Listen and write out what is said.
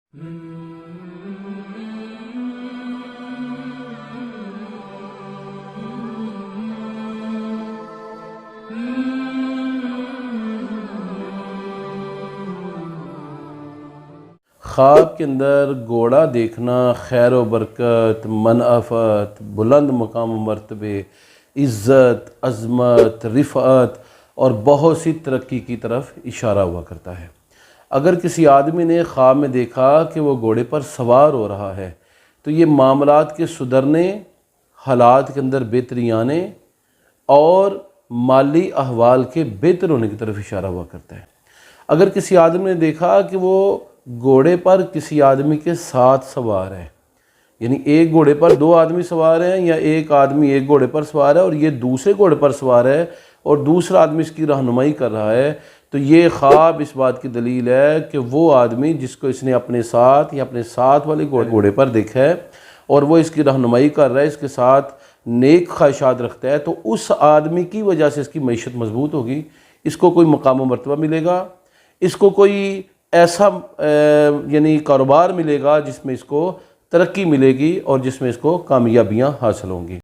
خواب کے اندر گھوڑا دیکھنا خیر و برکت، منافعت، بلند مقام و مرتبے، عزت، عظمت، رفعت اور بہت سی ترقی کی طرف اشارہ ہوا کرتا ہے۔ اگر کسی آدمی نے خواب میں دیکھا کہ وہ گھوڑے پر سوار ہو رہا ہے تو یہ معاملات کے سدھرنے، حالات کے اندر بہتری آنے اور مالی احوال کے بہتر ہونے کی طرف اشارہ ہوا کرتا ہے۔ اگر کسی آدمی نے دیکھا کہ وہ گھوڑے پر کسی آدمی کے ساتھ سوار ہے، یعنی ایک گھوڑے پر دو آدمی سوار ہیں یا ایک آدمی ایک گھوڑے پر سوار ہے اور یہ دوسرے گھوڑے پر سوار ہے اور دوسرا آدمی اس کی رہنمائی کر رہا ہے، تو یہ خواب اس بات کی دلیل ہے کہ وہ آدمی جس کو اس نے اپنے ساتھ یا اپنے ساتھ والے گھوڑے پر دیکھا ہے اور وہ اس کی رہنمائی کر رہا ہے، اس کے ساتھ نیک خواہشات رکھتا ہے، تو اس آدمی کی وجہ سے اس کی معیشت مضبوط ہوگی، اس کو کوئی مقام و مرتبہ ملے گا، اس کو کوئی ایسا یعنی کاروبار ملے گا جس میں اس کو ترقی ملے گی اور جس میں اس کو کامیابیاں حاصل ہوں گی۔